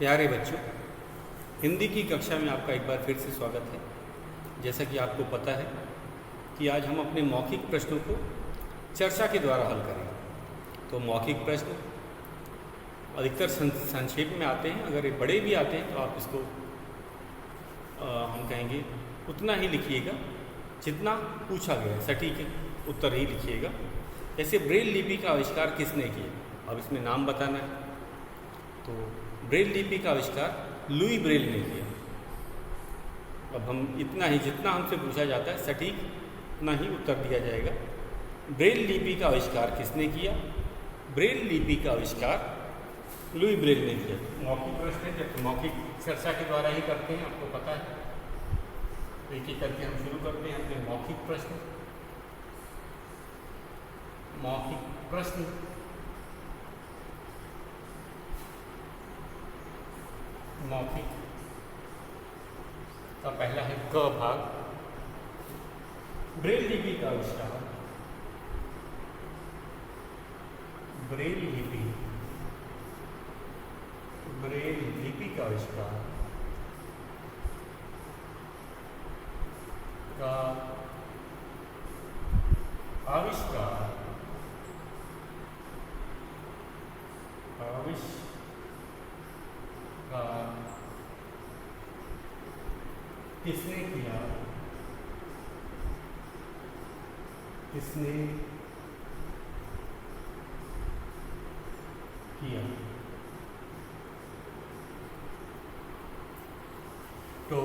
प्यारे बच्चों, हिंदी की कक्षा में आपका एक बार फिर से स्वागत है। जैसा कि आपको पता है कि आज हम अपने मौखिक प्रश्नों को चर्चा के द्वारा हल करेंगे। तो मौखिक प्रश्न अधिकतर संक्षेप में आते हैं, अगर ये बड़े भी आते हैं तो आप इसको हम कहेंगे उतना ही लिखिएगा जितना पूछा गया है, सटीक उत्तर ही लिखिएगा। जैसे ब्रेल लिपि का आविष्कार किसने किया, अब इसमें नाम बताना है। तो ब्रेल लिपि का आविष्कार लुई ब्रेल ने किया। अब हम इतना ही, जितना हमसे पूछा जाता है सटीक उतना ही उत्तर दिया जाएगा। ब्रेल लिपि का आविष्कार किसने किया? ब्रेल लिपि का आविष्कार लुई ब्रेल ने किया। मौखिक प्रश्न है, जब मौखिक चर्चा के द्वारा ही करते हैं, आपको पता है। एक एक करके हम शुरू करते हैं अपने मौखिक प्रश्न। मौखिक प्रश्न मौखिक का पहला है क भाग, ब्रेल लिपि का आविष्कार। ब्रेल लिपि का आविष्कार का किसने किया? तो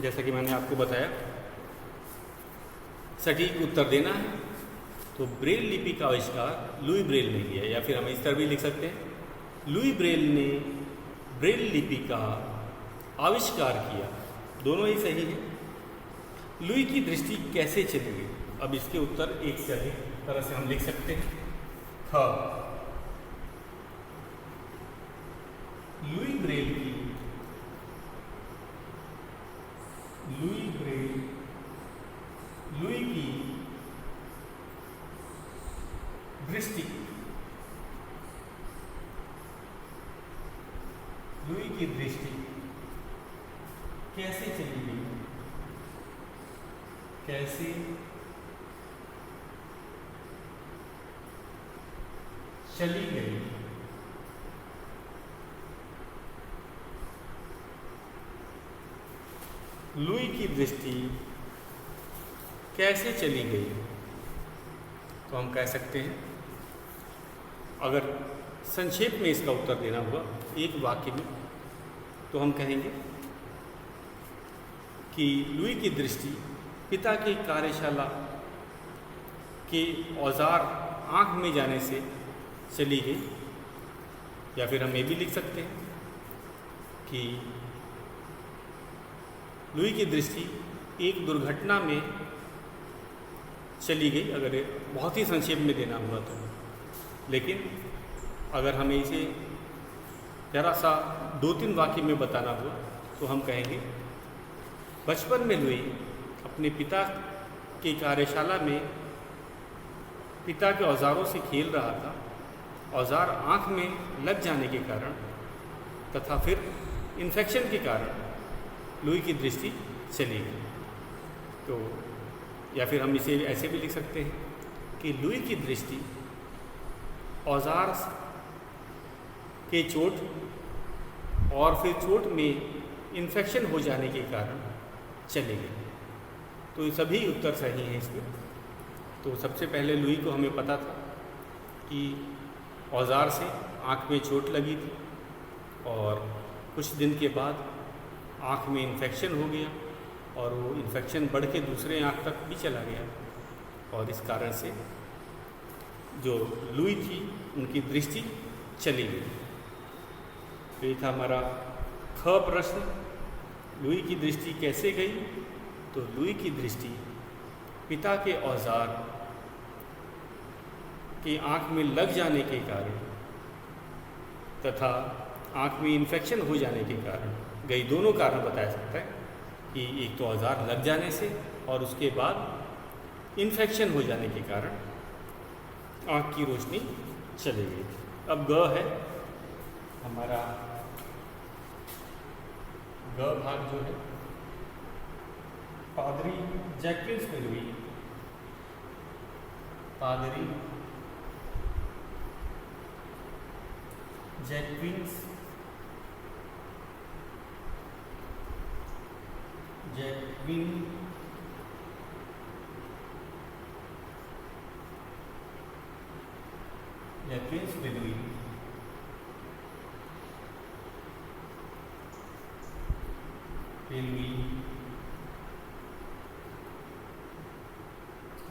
जैसा कि मैंने आपको बताया, सटीक उत्तर देना है। तो ब्रेल लिपि का आविष्कार लुई ब्रेल ने किया, या फिर हम इस तरह भी लिख सकते हैं, लुई ब्रेल ने ब्रेल लिपि का आविष्कार किया। दोनों ही सही है। लुई की दृष्टि कैसे चली गई? अब इसके उत्तर एक से अधिक तरह से हम लिख सकते हैं। ख, लुई की दृष्टि कैसे चली गई? लुई की दृष्टि कैसे चली गई? तो हम कह सकते हैं, अगर संक्षेप में इसका उत्तर देना हुआ एक वाक्य में, तो हम कहेंगे कि लुई की दृष्टि पिता की कार्यशाला के औजार आँख में जाने से चली गई। या फिर हम ये भी लिख सकते हैं कि लुई की दृष्टि एक दुर्घटना में चली गई, अगर बहुत ही संक्षेप में देना हुआ तो। लेकिन अगर हमें इसे जरा सा 2-3 वाक्य में बताना हुआ तो हम कहेंगे, बचपन में लुई अपने पिता की कार्यशाला में पिता के औजारों से खेल रहा था। औजार आँख में लग जाने के कारण तथा फिर इन्फेक्शन के कारण लुई की दृष्टि चली गई। तो या फिर हम इसे ऐसे भी लिख सकते हैं कि लुई की दृष्टि औजार के चोट और फिर चोट में इन्फेक्शन हो जाने के कारण चली गई। तो ये सभी उत्तर सही हैं इसमें। तो सबसे पहले लुई को हमें पता था कि औजार से आँख में चोट लगी थी और कुछ दिन के बाद आँख में इन्फेक्शन हो गया और वो इन्फेक्शन बढ़ के दूसरे आँख तक भी चला गया, और इस कारण से जो लुई थी उनकी दृष्टि चली गई। तो ये था हमारा ख प्रश्न, लुई की दृष्टि कैसे गई? तो लुई की दृष्टि पिता के औजार के आँख में लग जाने के कारण तथा आँख में इन्फेक्शन हो जाने के कारण गई। दोनों कारण बताया सकता है कि एक तो औजार लग जाने से और उसके बाद इन्फेक्शन हो जाने के कारण आँख की रोशनी चली गई। अब ग है हमारा ग भाग जो है पादरी जैक्विन्स बेलुई, पादरी जैक्विन्स बेलुई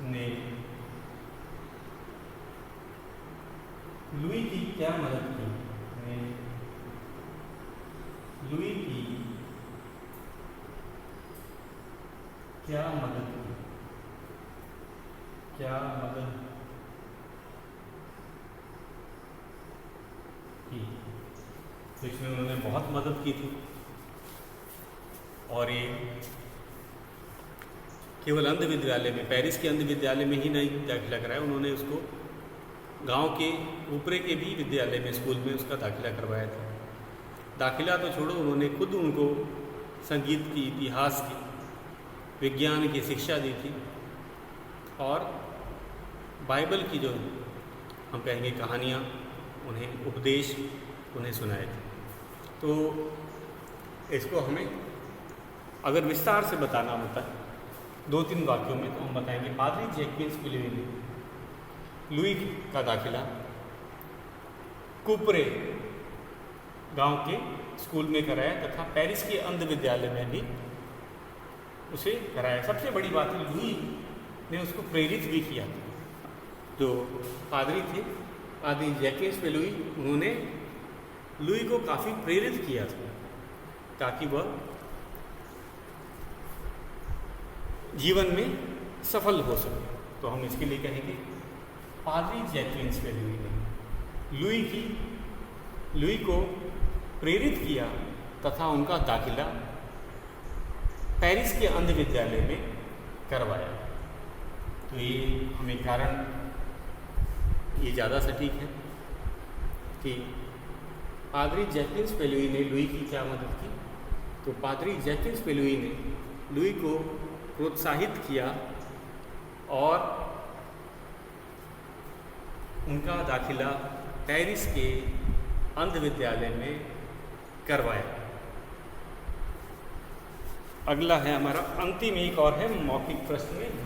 ने लुई की क्या मदद की? ने लुई की क्या मदद की? क्या मदद की? तो इसमें उन्होंने बहुत मदद की थी। और ये केवल अंध विद्यालय में, पेरिस के अंध विद्यालय में ही नहीं दाखिला कराया, उन्होंने उसको गांव के ऊपरे के भी विद्यालय में, स्कूल में उसका दाखिला करवाया था। दाखिला तो छोड़ो, उन्होंने खुद उनको संगीत की, इतिहास की, विज्ञान की शिक्षा दी थी और बाइबल की जो हम कहेंगे कहानियाँ, उन्हें उपदेश उन्हें सुनाए थे। तो इसको हमें अगर विस्तार से बताना होता है 2-3 वाक्यों में, तो हम बताएंगे पादरी जैक्विन्स बेलुई ने लुई का दाखिला कुपरे गांव के स्कूल में कराया तथा पेरिस के अंध विद्यालय में भी उसे कराया। सबसे बड़ी बात है, लुई ने उसको प्रेरित भी किया। जो पादरी थे, पादरी जैक्विन्स बेलुई, उन्होंने लुई को काफ़ी प्रेरित किया था ताकि वह जीवन में सफल हो सके। तो हम इसके लिए कहेंगे पादरी जैक्विन्स बेलुई ने लुई को प्रेरित किया तथा उनका दाखिला पेरिस के अंध विद्यालय में करवाया। तो ये हमें कारण ये ज़्यादा सटीक है कि पादरी जैक्विन्स बेलुई ने लुई की क्या मदद की। तो पादरी जैक्विन्स बेलुई ने लुई को प्रोत्साहित किया और उनका दाखिला पेरिस के अंध विद्यालय में करवाया। अगला है हमारा अंतिम एक और है मौखिक प्रश्न में घ।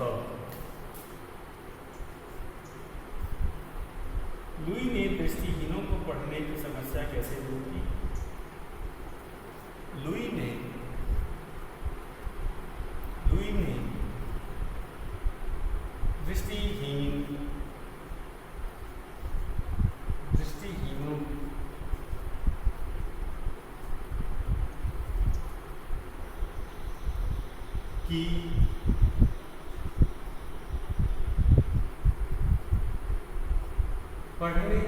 लुई ने दृष्टिहीनों को पढ़ने की समस्या कैसे दूर की? लुई ने दृष्टिहीनों की पढ़ने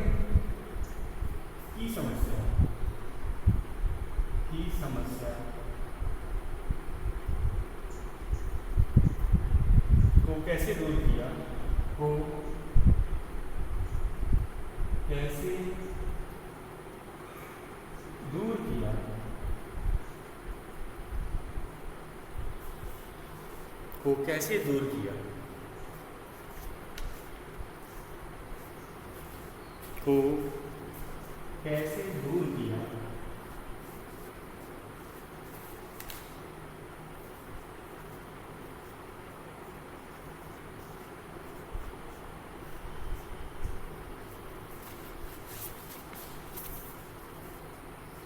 की समस्या को कैसे दूर किया? को कैसे दूर किया? को कैसे दूर किया? को कैसे दूर किया?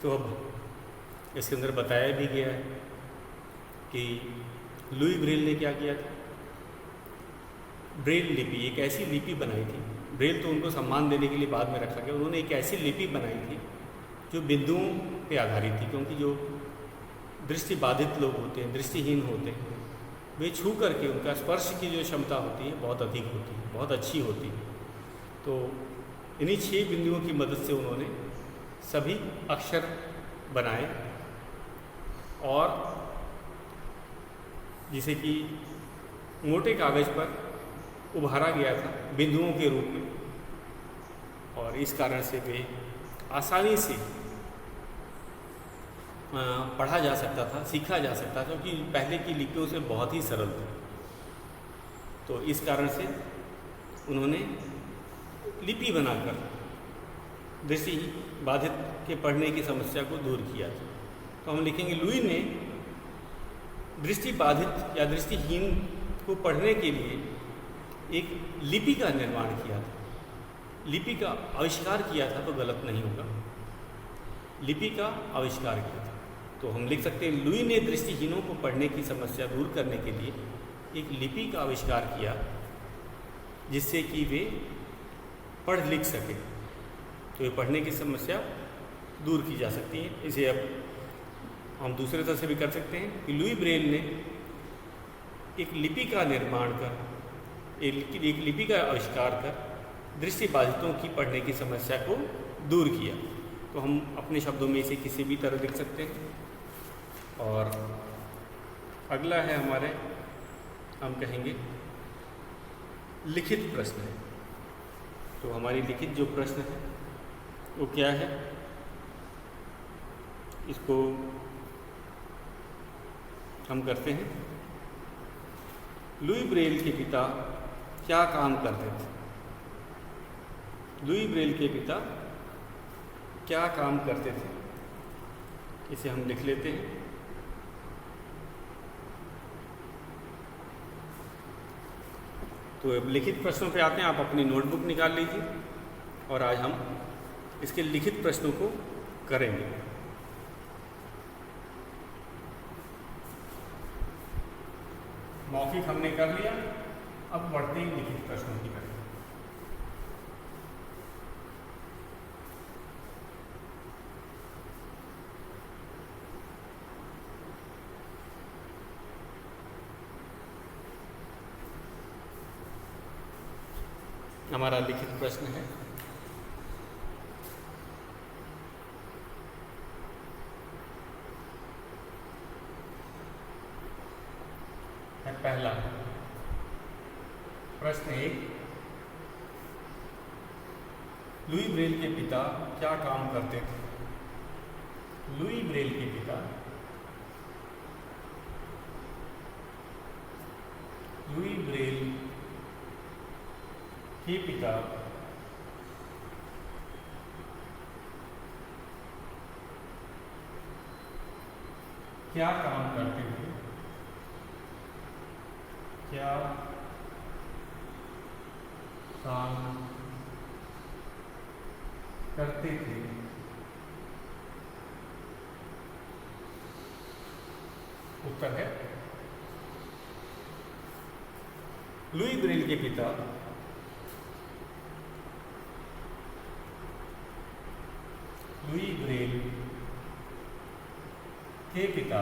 तो अब इसके अंदर बताया भी गया है कि लुई ब्रेल ने क्या किया था। ब्रेल लिपि एक ऐसी लिपि बनाई थी, ब्रेल तो उनको सम्मान देने के लिए बाद में रखा गया, उन्होंने एक ऐसी लिपि बनाई थी जो बिंदुओं पे आधारित थी। क्योंकि जो दृष्टिबाधित लोग होते हैं, दृष्टिहीन होते हैं, वे छू करके उनका स्पर्श की जो क्षमता होती है बहुत अधिक होती है, बहुत अच्छी होती है। तो इन्हीं 6 बिंदुओं की मदद से उन्होंने सभी अक्षर बनाए और जिसे कि मोटे कागज पर उभारा गया था बिंदुओं के रूप में, और इस कारण से वे आसानी से पढ़ा जा सकता था, सीखा जा सकता था, क्योंकि पहले की लिपियों से बहुत ही सरल थी। तो इस कारण से उन्होंने लिपि बनाकर दृष्टि बाधित के पढ़ने की समस्या को दूर किया था। तो हम लिखेंगे लुई ने दृष्टि बाधित या दृष्टिहीन को पढ़ने के लिए एक लिपि का निर्माण किया था, लिपि का आविष्कार किया था, तो गलत नहीं होगा, लिपि का आविष्कार किया था। तो हम लिख सकते हैं लुई ने दृष्टिहीनों को पढ़ने की समस्या दूर करने के लिए एक लिपि का आविष्कार किया, जिससे कि वे पढ़ लिख सकें। तो ये पढ़ने की समस्या दूर की जा सकती है। इसे अब हम दूसरे तरह से भी कर सकते हैं कि लुई ब्रेल ने एक लिपि का निर्माण कर, एक लिपि का आविष्कार कर दृष्टिबाधितों की पढ़ने की समस्या को दूर किया। तो हम अपने शब्दों में इसे किसी भी तरह लिख सकते हैं। और अगला है हमारे, हम कहेंगे लिखित प्रश्न है। तो हमारी लिखित जो प्रश्न है वो क्या है, इसको हम करते हैं। लुई ब्रेल के पिता क्या काम करते थे? लुई ब्रेल के पिता क्या काम करते थे? इसे हम लिख लेते हैं। तो अब लिखित प्रश्नों पे आते हैं। आप अपनी नोटबुक निकाल लीजिए और आज हम इसके लिखित प्रश्नों को करेंगे। मौखिक हमने कर लिया, अब बढ़ते हैं लिखित प्रश्नों की तरफ। हमारा लिखित प्रश्न है, पहला प्रश्न 1, लुई ब्रेल के पिता क्या काम करते थे? लुई ब्रेल के पिता, लुई ब्रेल के पिता क्या काम करते थे? क्या काम करते थे? उत्तर है लुई ब्रेल के पिता लुई ब्रेल के पिता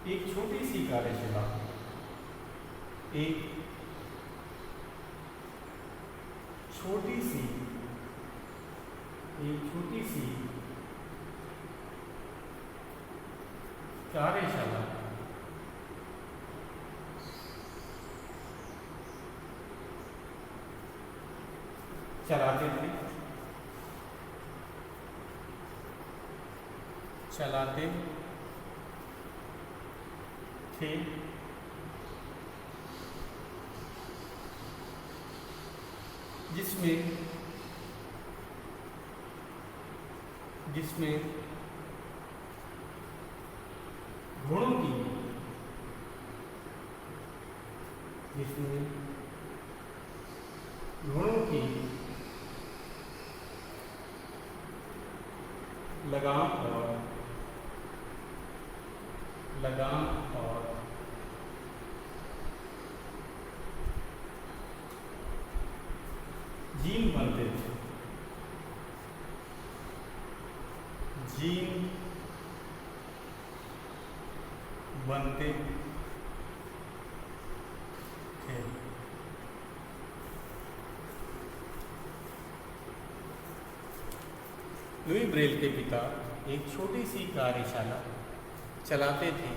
एक छोटी सी कार्यशाला, एक छोटी सी कार्यशाला चलाते थे जिसमें गुणों की लगाम और जीन बनते थे। लुई ब्रेल के पिता एक छोटी सी कार्यशाला चलाते थे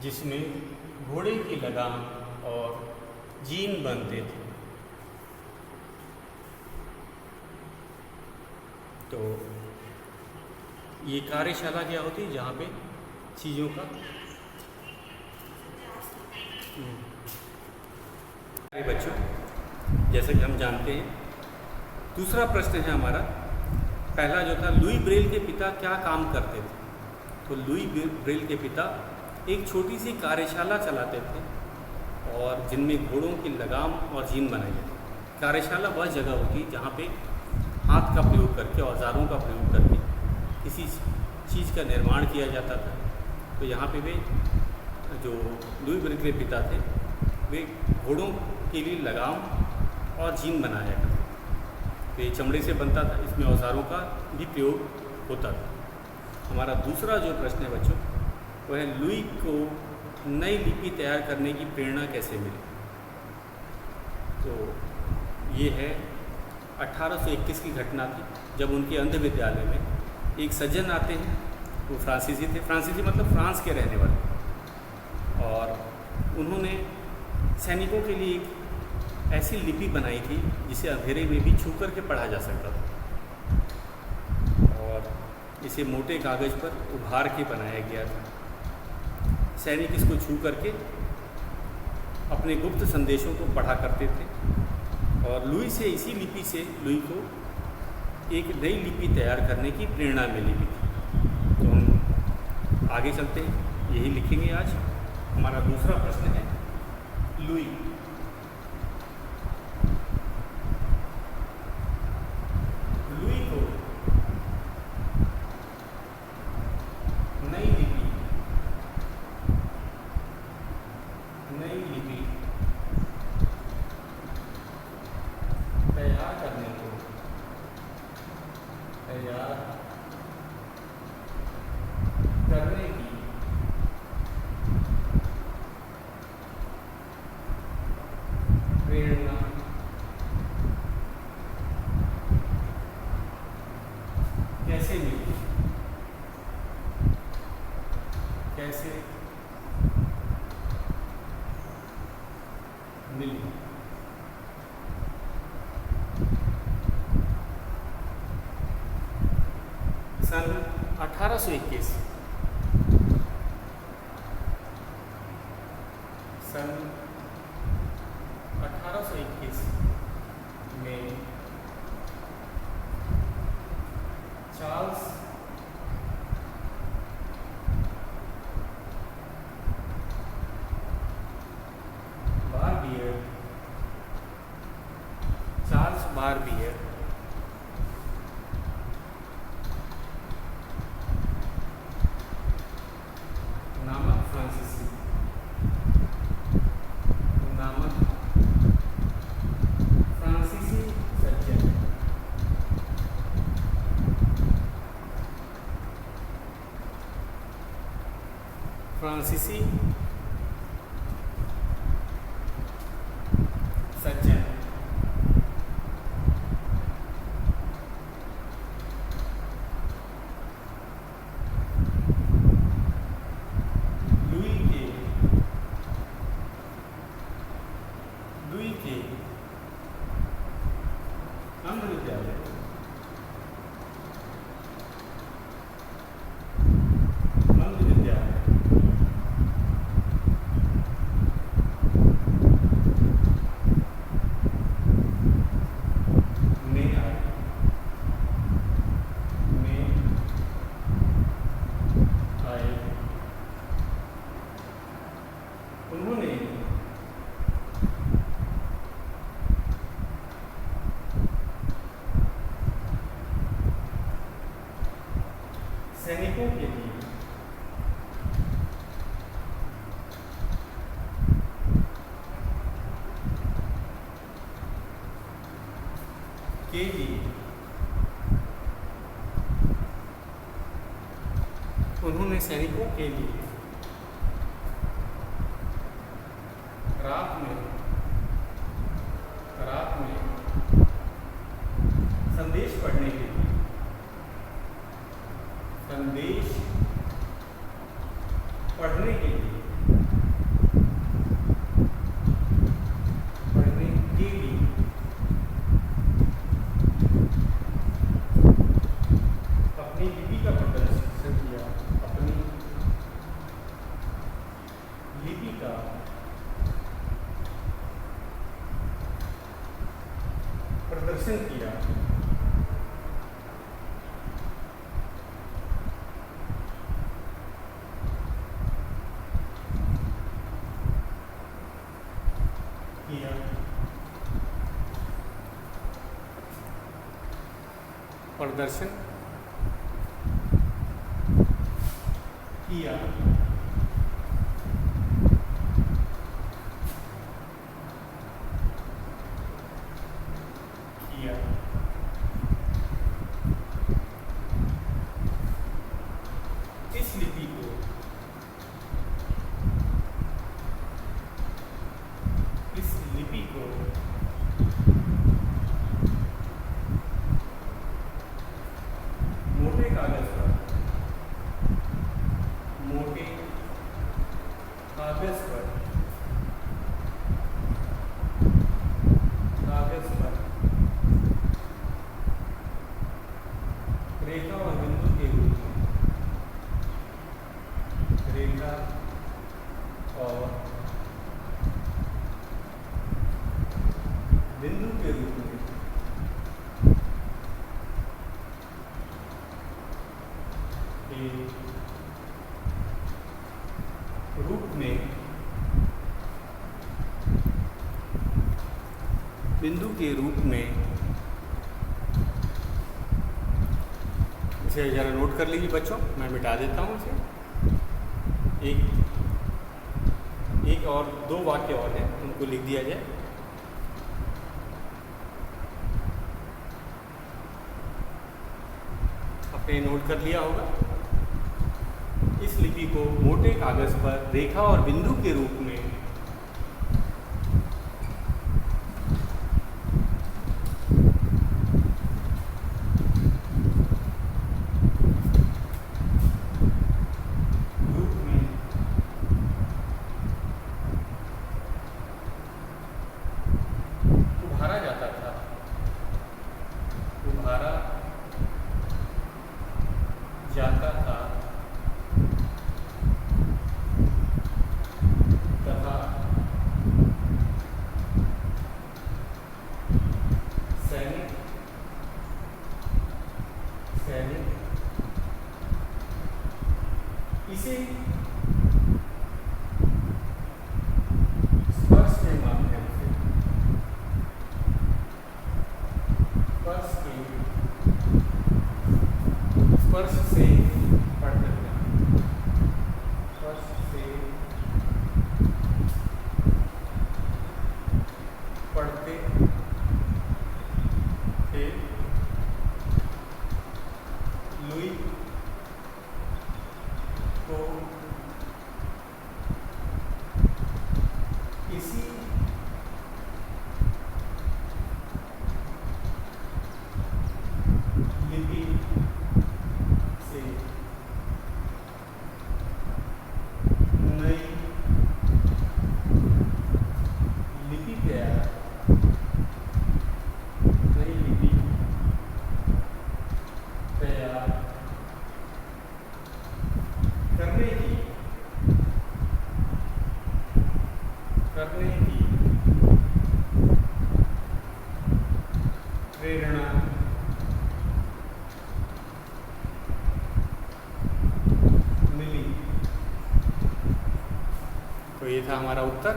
जिसमें घोड़े की लगाम और जीन बनते थे। तो ये कार्यशाला क्या होती है, जहाँ पे चीज़ों का अरे बच्चों, जैसे कि हम जानते हैं, दूसरा प्रश्न है हमारा। पहला जो था, लुई ब्रेल के पिता क्या काम करते थे? तो लुई ब्रेल के पिता एक छोटी सी कार्यशाला चलाते थे और जिनमें घोड़ों की लगाम और जीन बनाई जाती। कार्यशाला वह जगह होती है जहाँ पे हाथ का प्रयोग करके, औजारों का प्रयोग करके किसी चीज़ का निर्माण किया जाता था। तो यहाँ पे वे जो लुई ब्रेल के पिता थे, वे घोड़ों के लिए लगाम और जीन बनाया करते थे। तो ये चमड़े से बनता था, इसमें औजारों का भी प्रयोग होता था। हमारा दूसरा जो प्रश्न है बच्चों, वह है लुई को नई लिपि तैयार करने की प्रेरणा कैसे मिली? तो ये है 1821 की घटना थी, जब उनके अंध विद्यालय में एक सज्जन आते हैं। वो फ्रांसीसी थे, फ्रांसीसी मतलब फ्रांस के रहने वाले, और उन्होंने सैनिकों के लिए एक ऐसी लिपि बनाई थी जिसे अंधेरे में भी छू कर के पढ़ा जा सकता था, और इसे मोटे कागज़ पर उभार के बनाया गया था। सैनिक इसको छू करके अपने गुप्त संदेशों को पढ़ा करते थे, और लुई से, इसी लिपि से लुई को एक नई लिपि तैयार करने की प्रेरणा मिली भी थी। तो हम आगे चलते हैं, यही लिखेंगे आज। हमारा दूसरा प्रश्न है, लुई को नई लिपि तैयार करने की प्रेरणा कैसे मिली? सन 1821 में चार्ल्स बारबियर नामक फ्रांसीसी सज्जन लुई के अंध विद्यालय उन्होंने सैनिकों के लिए रात में संदेश पढ़ने के लिए प्रदर्शन किया। प्रदर्शन किया इस लिपि को मोटे कागज पर रेखा और बिंदु के रूप में बिंदु के रूप में इसे ज़रा नोट कर लीजिए बच्चों, मैं मिटा देता हूँ इसे। एक और दो वाक्य और हैं, उनको लिख दिया जाए। आपने नोट कर लिया होगा। इस लिपि को मोटे कागज पर रेखा और बिंदु के रूप में उभारा जाता था। तथा सैनिक इसे स्पर्श के माध्यम से स्पर्श से पढ़ते थे। लुई को इसी लिपि से नई लिपि तैयार करने की प्रेरणा मिली। तो ये था हमारा उत्तर।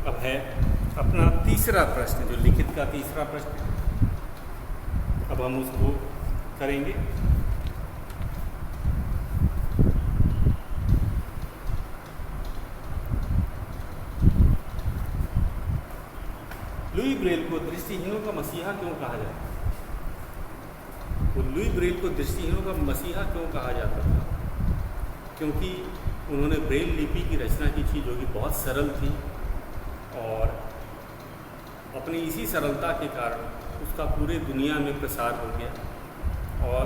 अब है अपना तीसरा प्रश्न, जो लिखित का तीसरा प्रश्न है। अब हम उसको करेंगे। लुई ब्रेल को दृष्टिहीनों का मसीहा क्यों कहा जाता है? तो लुई ब्रेल को दृष्टिहीनों का मसीहा क्यों कहा जाता था? क्योंकि उन्होंने ब्रेल लिपि की रचना की थी, जो कि बहुत सरल थी, और अपनी इसी सरलता के कारण उसका पूरे दुनिया में प्रसार हो गया। और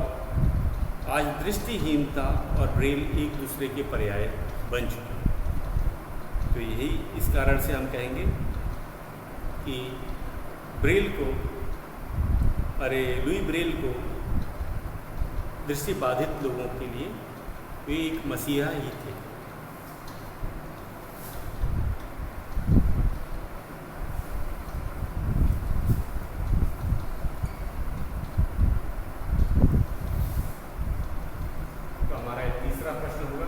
आज दृष्टिहीनता और ब्रेल एक दूसरे के पर्याय बन चुके हैं। तो यही इस कारण से हम कहेंगे कि लुई ब्रेल को दृष्टिबाधित लोगों के लिए वे एक मसीहा ही थे। तो हमारा एक तीसरा प्रश्न होगा,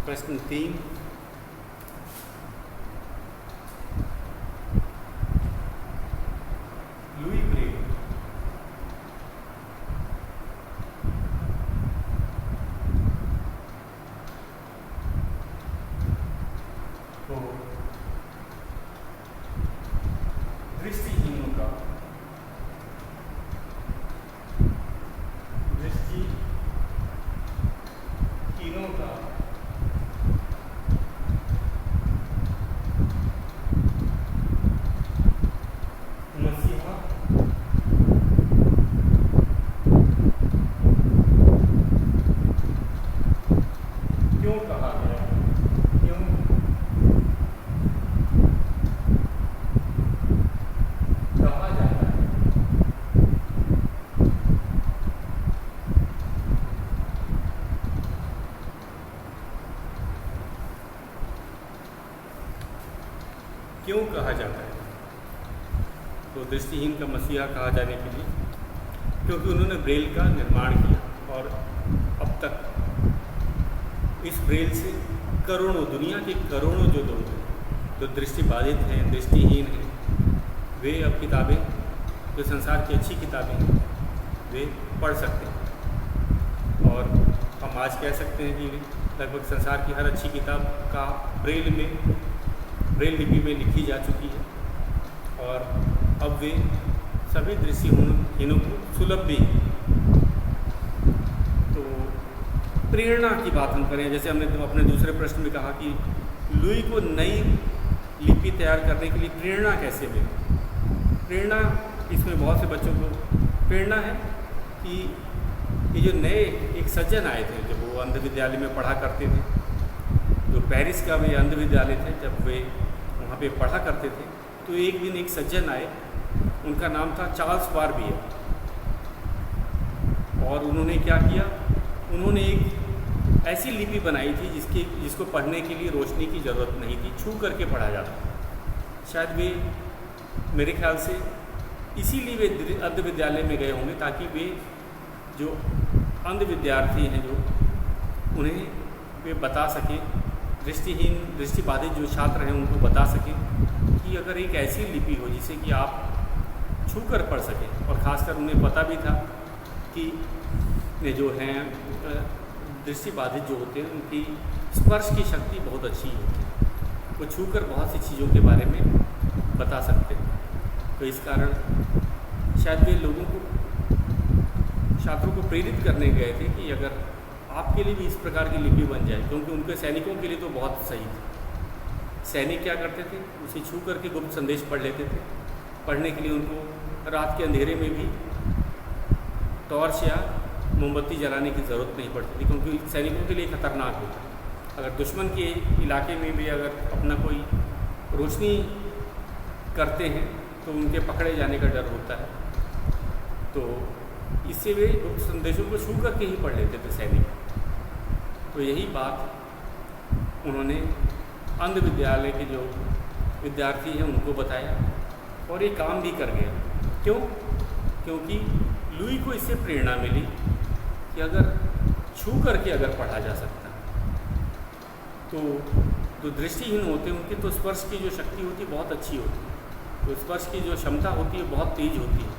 प्रश्न 3, लुई ब्रेल को दृष्टिहीनों का मसीहा क्यों कहा गया? क्यों कहा जाता है? क्यों कहा जाता है? तो दृष्टिहीन का मसीहा कहा जाने के लिए क्योंकि उन्होंने ब्रेल का निर्माण किया और अब तक इस ब्रेल से करोड़ों, दुनिया के करोड़ों जो लोग हैं, जो दृष्टिबाधित हैं, दृष्टिहीन हैं, वे अब किताबें, जो संसार की अच्छी किताबें हैं, वे पढ़ सकते हैं। और हम आज कह सकते हैं कि लगभग संसार की हर अच्छी किताब का ब्रेल लिपि में लिखी जा चुकी है और अब वे सभी दृष्टिहीनों को सुलभ भी हैं। तो प्रेरणा की बात हम करें, जैसे हमने तो अपने दूसरे प्रश्न में कहा कि लुई को नई लिपि तैयार करने के लिए प्रेरणा कैसे मिली? प्रेरणा, इसमें बहुत से बच्चों को प्रेरणा है कि ये जो नए एक सज्जन आए थे, जब वो अंध विद्यालय में पढ़ा करते थे, जो पेरिस का वे अंध विद्यालय थे, जब वे वहाँ पे पढ़ा करते थे, तो एक दिन एक सज्जन आए, उनका नाम था चार्ल्स बारबियर। और उन्होंने क्या किया, उन्होंने एक ऐसी लिपि बनाई थी जिसको पढ़ने के लिए रोशनी की ज़रूरत नहीं थी, छू करके पढ़ा जाता। शायद वे, मेरे ख्याल से इसीलिए वे अंध विद्यालय में गए होंगे, ताकि वे जो अंध विद्यार्थी हैं, जो उन्हें वे बता सकें, दृष्टिबाधित जो छात्र हैं उनको बता सकें कि अगर एक ऐसी लिपि हो जिसे कि आप छू कर पढ़ सकें। और ख़ासकर उन्हें पता भी था कि ये जो हैं दृष्टिबाधित जो होते हैं, उनकी स्पर्श की शक्ति बहुत अच्छी होती है, वो छू कर बहुत सी चीज़ों के बारे में बता सकते हैं। तो इस कारण शायद वे लोगों को, छात्रों को प्रेरित करने गए थे कि अगर आपके लिए भी इस प्रकार की लिपि बन जाए, क्योंकि उनके सैनिकों के लिए तो बहुत सही था। सैनिक क्या करते थे, उसे छू करके गुप्त संदेश पढ़ लेते थे। पढ़ने के लिए उनको रात के अंधेरे में भी टॉर्च या मोमबत्ती जलाने की ज़रूरत नहीं पड़ती थी, क्योंकि सैनिकों के लिए खतरनाक होता है। अगर दुश्मन के इलाके में भी अगर अपना कोई रोशनी करते हैं तो उनके पकड़े जाने का डर होता है। तो इससे वे गुप्त संदेशों को छू करके ही पढ़ लेते थे सैनिक। तो यही बात उन्होंने अंध विद्यालय के जो विद्यार्थी हैं उनको बताया और ये काम भी कर गया। क्यों? क्योंकि लुई को इससे प्रेरणा मिली कि अगर छू करके अगर पढ़ा जा सकता तो जो दृष्टिहीन होते हैं उनकी तो स्पर्श की जो शक्ति होती है बहुत अच्छी होती है, तो स्पर्श की जो क्षमता होती है बहुत तेज होती है।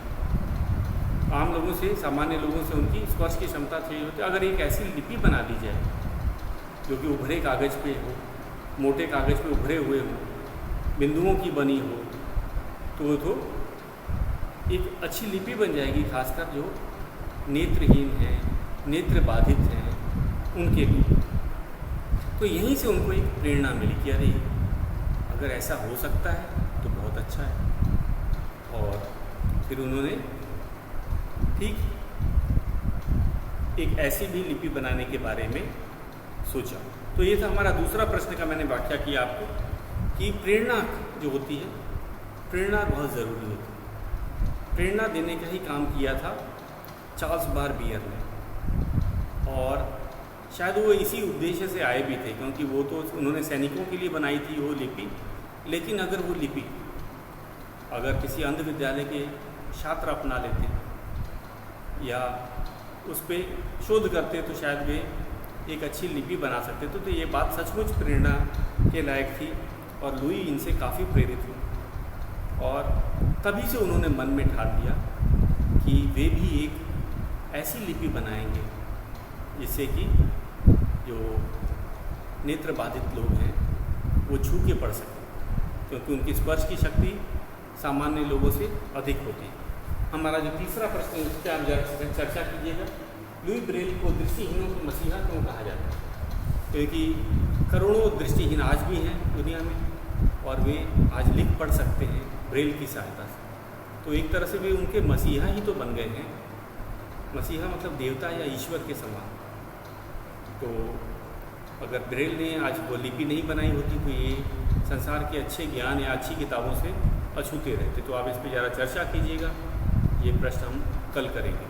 आम लोगों से, सामान्य लोगों से उनकी स्पर्श की क्षमता तेज होती है। अगर एक ऐसी लिपि बना दी जाए जो कि उभरे कागज़ पे हो, मोटे कागज़ पे उभरे हुए हो, बिंदुओं की बनी हो, तो एक अच्छी लिपि बन जाएगी, खासकर जो नेत्रहीन हैं, नेत्र बाधित हैं, उनके लिए। तो यहीं से उनको एक प्रेरणा मिली कि अरे अगर ऐसा हो सकता है तो बहुत अच्छा है। और फिर उन्होंने ठीक एक ऐसी भी लिपि बनाने के बारे में सोचा। तो ये था हमारा दूसरा प्रश्न का मैंने व्याख्या किया आपको कि प्रेरणा जो होती है, प्रेरणा बहुत ज़रूरी होती है। प्रेरणा देने का ही काम किया था चार्ल्स बारबियर ने, और शायद वो इसी उद्देश्य से आए भी थे, क्योंकि वो तो उन्होंने सैनिकों के लिए बनाई थी वो लिपि। लेकिन अगर वो लिपि अगर किसी अंध विद्यालय के छात्र अपना लेते या उस पर शोध करते तो शायद वे एक अच्छी लिपि बना सकते थे। तो ये बात सचमुच प्रेरणा के लायक थी और लुई इनसे काफ़ी प्रेरित हुए और तभी से उन्होंने मन में ठान लिया कि वे भी एक ऐसी लिपि बनाएंगे जिससे कि जो नेत्र बाधित लोग हैं वो छू के पढ़ सकें, क्योंकि उनकी स्पर्श की शक्ति सामान्य लोगों से अधिक होती है। हमारा जो तीसरा प्रश्न है उस पर आप जरा चर्चा कीजिएगा। लुई ब्रेल को दृष्टिहीनों को मसीहा क्यों कहा जाता है? क्योंकि करोड़ों दृष्टिहीन आज भी हैं दुनिया में और वे आज लिख पढ़ सकते हैं ब्रेल की सहायता से। तो एक तरह से वे उनके मसीहा ही तो बन गए हैं। मसीहा मतलब देवता या ईश्वर के समान। तो अगर ब्रेल ने आज वो लिपि नहीं बनाई होती तो ये संसार के अच्छे ज्ञान या अच्छी किताबों से अछूते रहते। तो आप इस पर ज़रा चर्चा कीजिएगा, ये प्रश्न हम कल करेंगे।